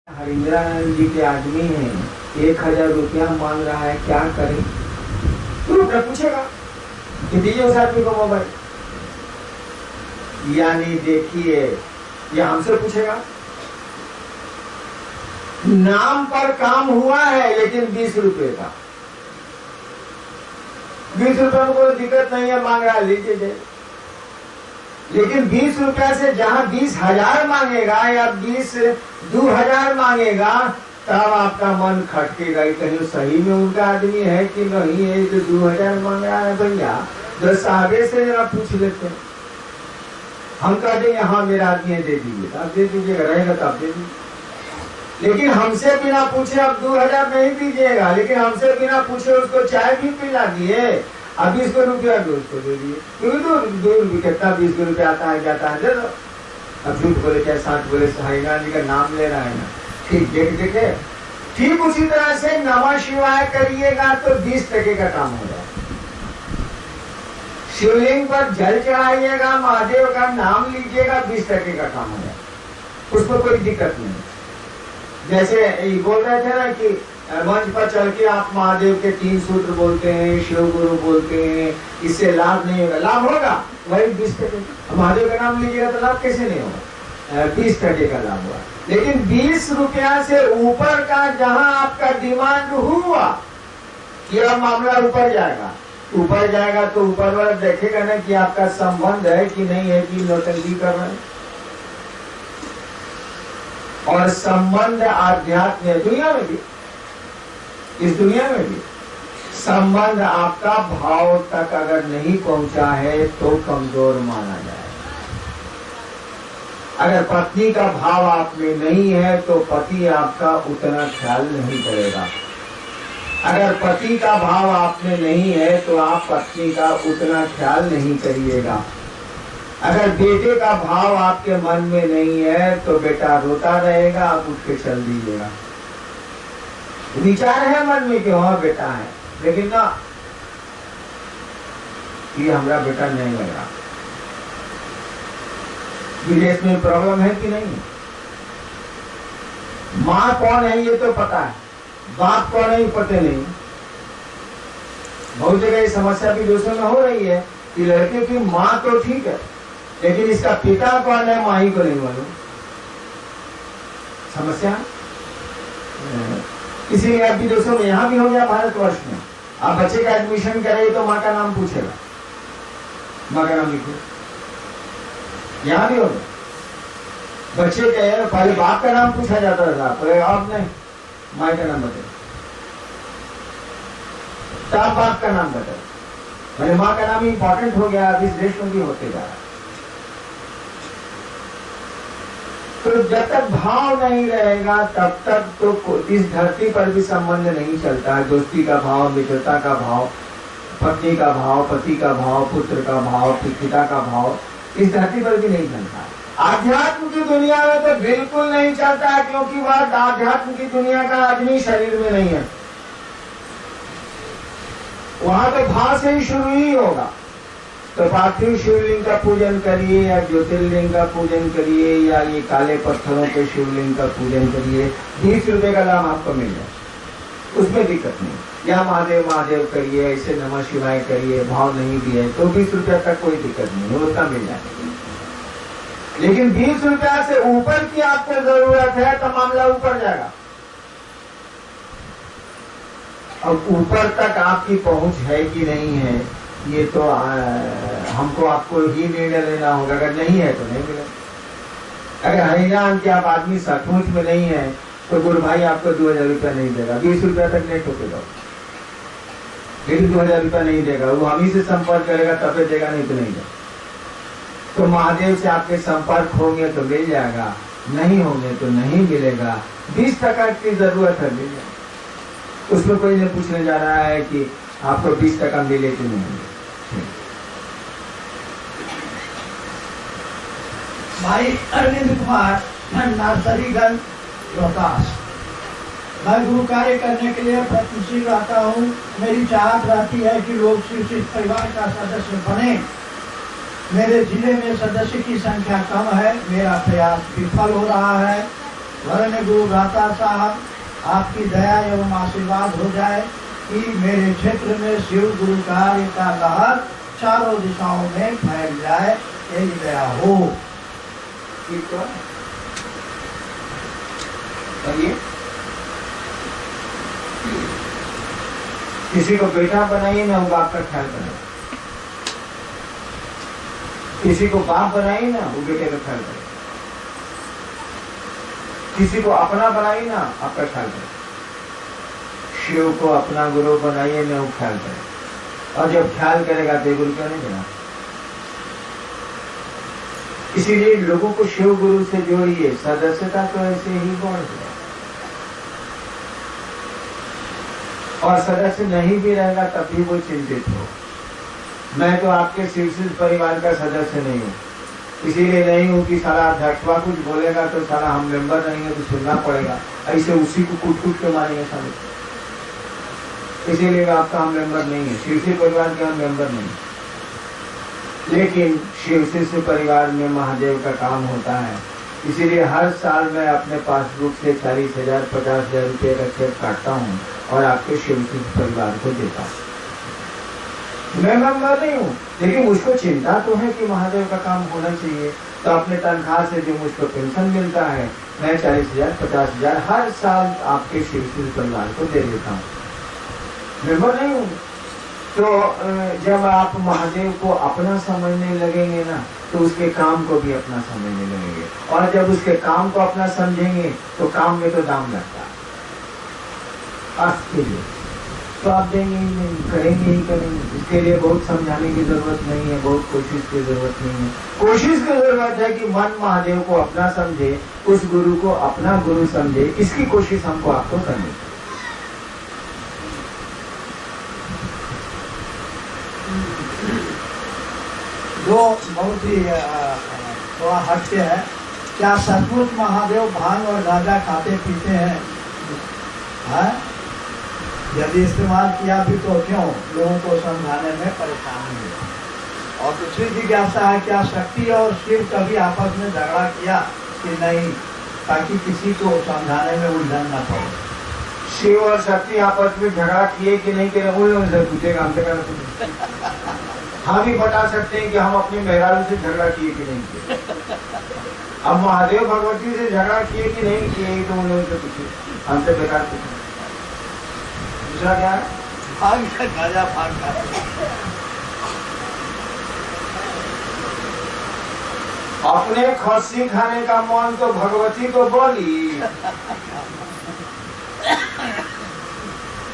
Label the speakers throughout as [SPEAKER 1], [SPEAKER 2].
[SPEAKER 1] हरिंद्रानंद जी के आदमी हैं, 1000 रुपया मांग रहा है, क्या करें? तो पूछेगा कि दीजिए उस आदमी को मोबाइल, यानी देखिए ये हमसे पूछेगा। नाम पर काम हुआ है लेकिन 20 रुपए का, 20 रुपए में कोई दिक्कत नहीं है, मांग रहा है लीजिए दे। लेकिन 20 रुपया से जहां 20,000 मांगेगा या 20,000 मांगेगा, तब आपका मन खटकेगा कहीं सही में उनका आदमी है कि नहीं है जो 2000 मांग रहा है। भैया जो साहबे से जरा पूछ लेते हैं, हम कह देंगे हाँ मेरा आदमी है, दे दीजिए, आप दे दीजिएगा, रहेगा तो आप दे दीजिए। लेकिन हमसे बिना पूछे आप 2000 नहीं दीजिएगा, लेकिन हमसे बिना पूछे उसको चाय भी पिला दिए, अब 20 रुपया भी उसको दे दिए, क्योंकि 2 रुपये कितना 20 रुपये आता है जाता है, दे दो। अब झूठ बोले चाहे साठ बोले, हरिनाथ जी का नाम ले रहा है ना, ठीक देखे। ठीक उसी तरह से नमः शिवाय करिएगा तो 20 टके का काम हो जाए। शिवलिंग पर जल चढ़ाइएगा, महादेव का नाम लीजिएगा, 20 टके का काम हो जाए, उसको कोई दिक्कत नहीं। जैसे बोल रहे थे ना कि मंच पर चल के आप महादेव के 3 सूत्र बोलते हैं, शिव गुरु बोलते हैं, इससे लाभ नहीं होगा। लाभ होगा वही 20 टके। महादेव का नाम लीजिएगा तो लाभ कैसे नहीं होगा? 20 टके का लाभ हुआ। लेकिन 20 रुपया से ऊपर का जहां आपका डिमांड हुआ कि अब मामला ऊपर जाएगा, ऊपर जाएगा तो ऊपर वाला देखेगा ना कि आपका संबंध है कि नहीं है, कि नौटंकी कर रहे हैं। और संबंध आध्यात्म दुनिया में भी, इस दुनिया में भी संबंध आपका भाव तक अगर नहीं पहुंचा है तो कमजोर माना जाएगा। अगर पत्नी का भाव आप में नहीं है तो पति आपका उतना ख्याल नहीं करेगा। अगर पति का भाव आप में नहीं है तो आप पत्नी का उतना ख्याल नहीं करिएगा। अगर बेटे का भाव आपके मन में नहीं है तो बेटा रोता रहेगा, आप उठ के चल दीजिएगा। विचार है मन में कि हाँ बेटा है, लेकिन ना ये हमारा बेटा नहीं लग रहा। विदेश में प्रॉब्लम है कि नहीं? माँ कौन है ये तो पता है, बाप कौन है पता नहीं। बहुत जगह ये समस्या भी देशों में हो रही है कि लड़के की माँ तो ठीक है, लेकिन इसका पिता कौन है माँ ही को नहीं मालूम। समस्या इसीलिए अब विदेशों में, यहाँ भी हो गया भारतवर्ष में, आप बच्चे का एडमिशन करें तो माँ का नाम पूछेगा, माँ का नाम लिखो। यहाँ भी हो गया बच्चे के पहले बाप का नाम पूछा जाता था, अब नहीं, माँ का नाम बताए, तब बाप का नाम बताए। मैंने माँ का नाम इंपॉर्टेंट हो गया, अब इस देश में भी होते जा रहा है। तो जब तक भाव नहीं रहेगा तब तक तो इस धरती पर भी संबंध नहीं चलता है। दोस्ती का भाव, मित्रता का भाव, पत्नी का भाव, पति का भाव, पुत्र का भाव, पिता का भाव इस धरती पर भी नहीं चलता। आध्यात्म की दुनिया में तो बिल्कुल नहीं चलता है, क्योंकि वह आध्यात्म की दुनिया का आदमी शरीर में नहीं है। वहां तो भाव से ही शुरू ही होगा। तो पार्थिव शिवलिंग का पूजन करिए या ज्योतिर्लिंग का पूजन करिए या ये काले पत्थरों के शिवलिंग का पूजन करिए, 20 रुपए का लाभ आपको मिल जाए, उसमें दिक्कत नहीं। या महादेव महादेव करिए, ऐसे नमः शिवाय करिए, भाव नहीं भी है तो 20 रुपया तक कोई दिक्कत नहीं, उतना मिल जाएगा। लेकिन 20 रुपया से ऊपर की आपको जरूरत है तो मामला ऊपर जाएगा। अब ऊपर तक आपकी पहुंच है कि नहीं है, ये तो हमको आपको ही निर्णय लेना होगा। अगर नहीं है तो नहीं मिलेगा। अगर हरिनाम के आप आदमी सचमुच में नहीं है तो गुरु भाई आपको 2000 रुपया नहीं देगा, 20 रुपया तक नहीं ठोकेगा, लेकिन 2000 रुपया नहीं देगा। वो हम ही से संपर्क करेगा तब देगा, नहीं तो नहीं देगा। तो महादेव से आपके संपर्क होंगे तो मिल जाएगा, नहीं होंगे तो नहीं मिलेगा। 20 टका की जरूरत है, मिल जाएगा। उसमें कोई नहीं पूछने जा रहा है कि आपको 20 टका मिले कि नहीं मिले।
[SPEAKER 2] भाई अरविंद कुमार, नर्सरीगंज, रोहतास। मैं गुरु कार्य करने के लिए प्रयत्नशील रहता हूँ। मेरी चाहत रहती है कि लोग शिक्षित परिवार का सदस्य बने। मेरे जिले में सदस्य की संख्या कम है, मेरा प्रयास विफल हो रहा है। वरन गुरु भ्राता साहब आपकी दया एवं आशीर्वाद हो जाए कि मेरे क्षेत्र में शिव गुरु कार्य का लहर चारों दिशाओं में फैल जाए, यही दया हो।
[SPEAKER 1] ठीक है, करिए। किसी को बेटा बनाइए ना, वो बाप का ख्याल करे। किसी को बाप बनाइए ना, वो बेटे का ख्याल करे। किसी को अपना बनाइए ना, आपका ख्याल करे। शिव को अपना गुरु बनाइए ना, वो ख्याल करे। और जब ख्याल करेगा तो गुरु क्यों नहीं बना। इसीलिए लोगों को शिव गुरु से जोड़िए। सदस्यता तो ऐसे ही बोल दिया, और सदस्य नहीं भी रहेगा तब भी वो चिंतित हो। मैं तो आपके शिवसिद्ध परिवार का सदस्य नहीं हूँ, इसीलिए नहीं हूँ कि साला अध्यक्षवा कुछ बोलेगा तो साला हम मेंबर नहीं है तो सुनना पड़ेगा, ऐसे उसी को कूट कूट के मारेंगे साले। इसीलिए आपका हम मेंबर नहीं है, शिवसिद्ध परिवार के हम मेंबर नहीं। लेकिन शिवसिद्ध परिवार में महादेव का काम होता है, इसीलिए हर साल मैं अपने पासबुक से 40,000 50,000 रुपये का चेक काटता हूँ और आपके शिवसिद्ध परिवार को देता हूँ। मैं मेंबर नहीं हूँ, लेकिन मुझको चिंता तो है कि महादेव का काम होना चाहिए, तो अपने तनख्वाह से जो मुझको पेंशन मिलता है मैं 40,000 50,000 हर साल आपके शिवसिद्ध परिवार को दे देता हूँ। मेंबर नहीं हूँ। तो जब आप महादेव को अपना समझने लगेंगे ना, तो उसके काम को भी अपना समझने लगेंगे, और जब उसके काम को अपना समझेंगे तो काम में तो दाम लगता है अर्थ के लिए, तो आप देंगे ही नहीं, करेंगे ही करेंगे। इसके लिए बहुत समझाने की जरूरत नहीं है, बहुत कोशिश की जरूरत नहीं है। कोशिश की जरूरत है कि मन महादेव को अपना समझे, उस गुरु को अपना गुरु समझे, इसकी कोशिश हमको आपको करनी है।
[SPEAKER 2] जो बहुत ही थोड़ा हटके है, क्या सचमुच महादेव भांग और गांजा खाते पीते हैं? यदि इस्तेमाल किया भी तो क्यों? लोगों को समझाने में परेशानी है। और दूसरी जिज्ञासा है, क्या शक्ति और शिव कभी आपस में झगड़ा किया कि नहीं, ताकि किसी को समझाने में उलझन न पड़े?
[SPEAKER 1] शिव और शक्ति आपस में झगड़ा किए कि नहीं किए, वो पूछेगा हमसे करना। हम ही बता सकते हैं कि हम अपने मेहरारू से झगड़ा किए कि नहीं किए। अब महादेव भगवती से झगड़ा किए कि नहीं किए, तो उन लोगों से पूछिए, हमसे बेकार पूछे। दूसरा क्या है?
[SPEAKER 2] गांजा भांग
[SPEAKER 1] अपने खस्सी खाने का मन तो भगवती को बोली,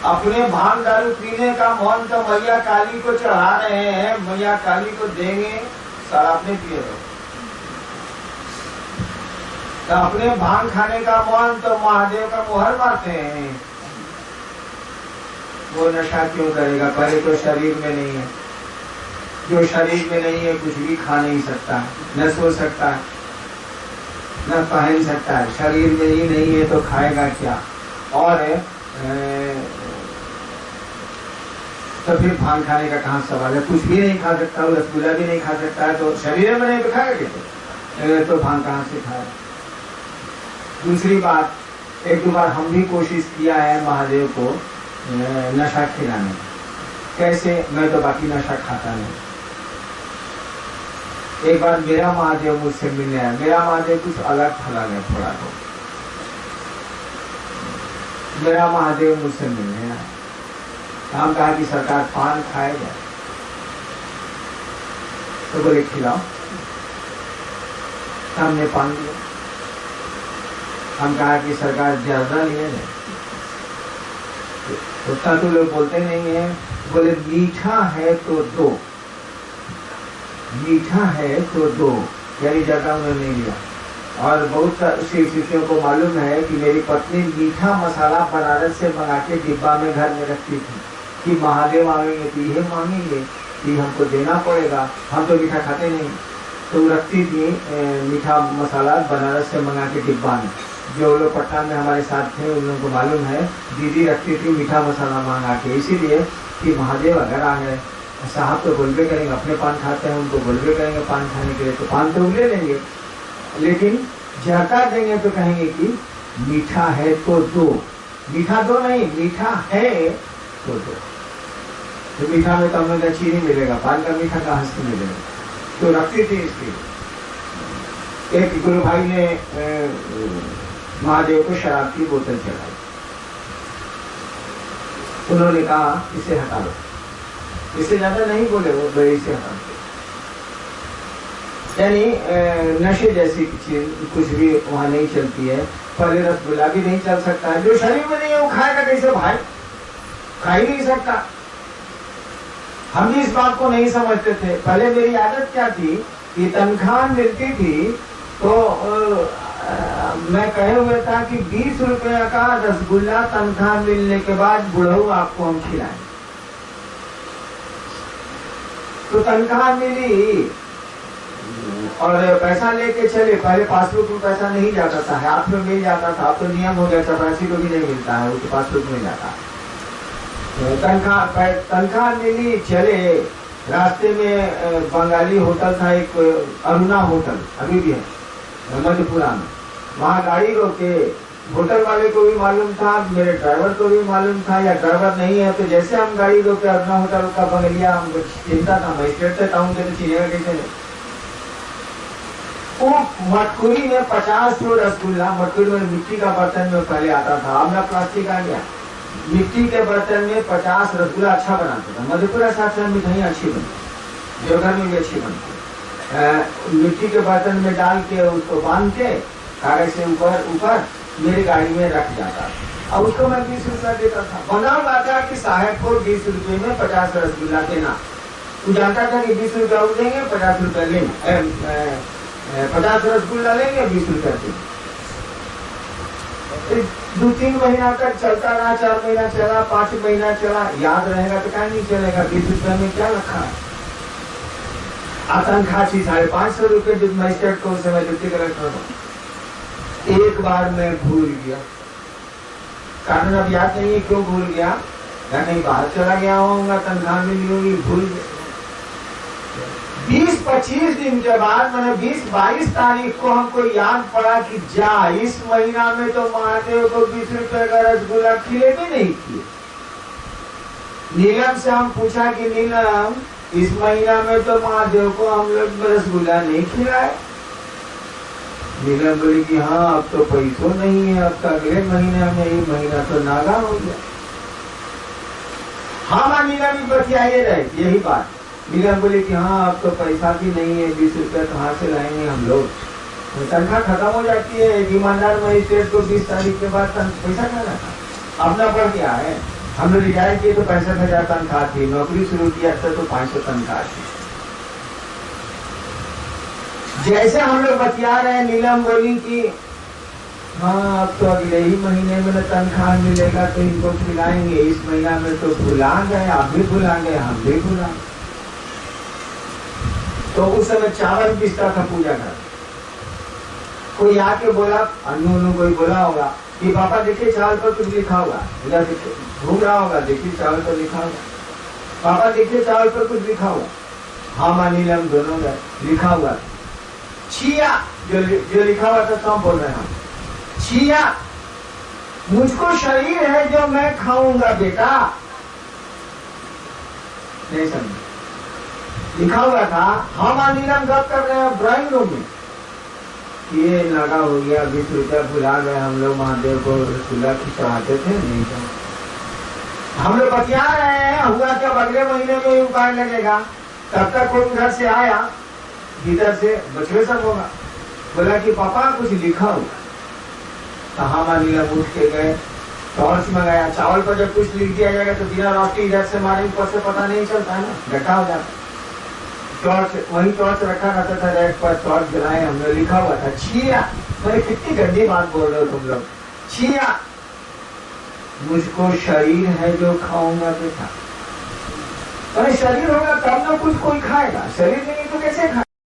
[SPEAKER 1] अपने भांग दारू पीने का मन तो मैया काली को चढ़ा रहे हैं, मैया काली को देंगे, शराब नहीं पिए रहो। तो अपने भांग खाने का मन तो महादेव का मुहर मारते हैं। वो नशा क्यों करेगा? पहले तो शरीर में नहीं है, जो शरीर में नहीं है कुछ भी खा नहीं सकता, न सो सकता है, न पहन सकता है। शरीर में ही नहीं है तो खाएगा क्या? और तो फिर भांग खाने का कहाँ सवाल है? कुछ भी नहीं खा सकता, रसगुल्ला भी नहीं खा सकता है, तो शरीर में नहीं तो खाएगा कैसे? तो भांग कहाँ से खाए? दूसरी बात, एक दो बार हम भी कोशिश किया है महादेव को नशा खिलाने। कैसे? मैं तो बाकी नशा खाता नहीं। एक बार मेरा महादेव मुझसे मिलने आया। मेरा महादेव कुछ अलग थलग है थोड़ा तो। मेरा महादेव मुझसे मिलने आया, हम कहा कि सरकार पान खाएगा, तो बोले खिलाओ। हमने पान दिया। हम कहा कि सरकार ज्यादा लिए नहीं, उतना तो लोग बोलते नहीं है। बोले मीठा है तो दो, मीठा है तो दो, यानी ज्यादा उन्होंने नहीं लिया। और बहुत सी शिष्यों को मालूम है कि मेरी पत्नी मीठा मसाला बनारस से मंगा के डिब्बा में घर में रखती थी कि महादेव आएंगे तो ये मांगेंगे कि हमको देना पड़ेगा, हम तो मीठा खाते नहीं, तो रखती थी मीठा मसाला बनारस से मंगा के डिब्बा में। जो लोग पटना में हमारे साथ थे उन लोगों को मालूम है, दीदी रखती थी मीठा मसाला मंगा के, इसीलिए कि महादेव अगर आ गए, साहब तो बोलबे करेंगे, अपने पान खाते हैं उनको बोलबे करेंगे पान खाने के लिए, तो पान तो ले लेंगे, लेकिन जहका देंगे तो कहेंगे कि मीठा है तो दो, मीठा दो नहीं, मीठा है तो दो। तो मीठा में तो हमें चीनी मिलेगा, पान का मीठा कहाँ से मिलेगा? तो रखती थी इसकी। एक गुरु भाई ने महादेव को शराब की बोतल चढ़ाई। उन्होंने कहा इसे हटा लो, इससे ज्यादा नहीं बोले वो, भाई इसे हटा दो। यानी नशे जैसी चीज कुछ भी वहां नहीं चलती है। पहले रसगुल्ला भी नहीं चल सकता है, जो शरीर में नहीं है वो खाएगा कैसे भाई? खा ही नहीं सकता। हम भी इस बात को नहीं समझते थे। पहले मेरी आदत क्या थी कि तनख्वाह मिलती थी तो मैं कहे हुए था कि 20 रुपया का रसगुल्ला तनख्वाह मिलने के बाद बुढ़ऊ आपको हम खिलाएं। तो तनख्वाह मिली और पैसा लेके चले। पहले पासबुक में पैसा नहीं जाता था, हाथ में मिल जाता था। अब तो नियम हो गया, चपरासी को भी नहीं मिलता है, उसके पासबुक मिल जाता है। तनख्वाह मिली, चले। रास्ते में बंगाली होटल था, एक अरुणा होटल अभी भी है मधेपुरा में। वहाँ गाड़ी रोके, होटल वाले को भी मालूम था, मेरे ड्राइवर को भी मालूम था, या ड्राइवर नहीं है तो जैसे हम गाड़ी रोके अरुणा होटल का बंगलिया, हमको चिंता था मजिस्ट्रेट से टाउन के तो चिनेगा कैसे नहीं। वो मटकुरी में 50 रसगुल्ला, मटकुरी में मिट्टी का बर्तन में पहले आता था, अब ना प्लास्टिक आ गया। मिट्टी के बर्तन में 50 रसगुल्ला अच्छा बनाते थे। मधेपुरा साथ मिठाई अच्छी बनती, देवघर में भी अच्छी बनती। मिट्टी के बर्तन में डाल के उसको बांध के कागज से ऊपर मेरी गाड़ी में रख जाता। अब उसको मैं 20 रुपया देता था। बना हुआ था कि साहब को 20 रुपये में 50 रसगुल्ला देना। तू जानता था कि 20 रुपया देंगे, 50 रुपया लेंगे, 50 रसगुल्ला लेंगे, 20 रुपया देंगे। 2-3 महीना तक चलता रहा, 4 महीना चला, 5 महीना चला। याद रहेगा तो क्या नहीं चलेगा? 20 रुपये में क्या रखा है? तनख्वाह थी 550 रुपये जो मजिस्ट्रेट को उस समय डिप्टी कलेक्टर था। एक बार मैं भूल गया, कारण अब याद नहीं है क्यों भूल गया, या कहीं बाहर चला गया होगा, तनख्वाह मिली होगी, भूल गया। 20-25 दिन के बाद मैंने 20-22 तारीख को हमको याद पड़ा कि जा इस महीना में तो महादेव को 20 रुपए का रसगुल्ला खिले भी नहीं किए। नीलम से हम पूछा कि नीलम इस महीना में तो महादेव को हम लोग रसगुल्ला नहीं खिलाए। नीलम बोली कि हाँ अब तो पैसों नहीं है, अब तो अगले महीना में, ये महीना तो नागा हो गया। हाँ नीलम भी बतियाए रहे यही बात। नीलम बोली कि हाँ अब तो पैसा भी नहीं है, 20 रुपया कहाँ से लाएंगे हम लोग? तनख्वाह खत्म हो जाती है। एक ईमानदार मजिस्ट्रेट को 20 तारीख के बाद पैसा क्या रहता? अपना बढ़ गया है। हमने रिटायर किए तो 65,000 तनख्वाह थी, नौकरी शुरू किया था तो 500 तनख्वाह थी। जैसे हम लोग बतिया रहे हैं, नीलम बोली कि हाँ अब तो अगले ही महीने में तनख्वाह मिलेगा तो इनको खिलाएंगे, इस महीना में तो भुला गए, आप भी भुला गए, हम भी भुला। तो उस समय चावल पिसता था पूजा घर। कोई आके बोला, अन्नू कोई बोला होगा कि पापा देखिए चावल पर कुछ लिखा होगा, इधर घूम रहा होगा, देखिए चावल पर लिखा होगा। पापा देखिए चावल पर कुछ लिखा हुआ। हाँ माँ नीलम दोनों गए, लिखा हुआ छिया, जो लिखा हुआ था तो बोल रहे हैं हम छिया, मुझको शरीर है जो मैं खाऊंगा बेटा। नहीं समझ लिखा हुआ था। हम नीलम गप कर रहे हैं ड्राइंग रूम में, ये लगा हो गया, 20 रुपया भुला गए हम लोग, महादेव को रसगुल्ला चढ़ाते थे, नहीं हम लोग बतिया रहे हैं। हुआ क्या, अगले महीने में उपाय लगेगा। तब तक कोई घर से आया, भीतर से बछड़े सब होगा, बोला कि पापा कुछ लिखा होगा। तो हम नीलम उठ के गए, टॉर्च मंगाया। चावल पर जब कुछ लिख दिया जाएगा तो बिना रोशनी इधर से मारे ऊपर से पता नहीं चलता है ना, गड्ढा हो जाता। टॉर्च वही टॉर्च रखा रहता था रैक पर, टॉर्च जलाए, हमने लिखा हुआ था छिया। मैंने कितनी गंदी बात बोल रहे हो तुम लोग, छिया मुझको शरीर है जो खाऊंगा बेटा। अरे शरीर होगा तब ना कुछ कोई खाएगा, शरीर नहीं तो कैसे खाएगा?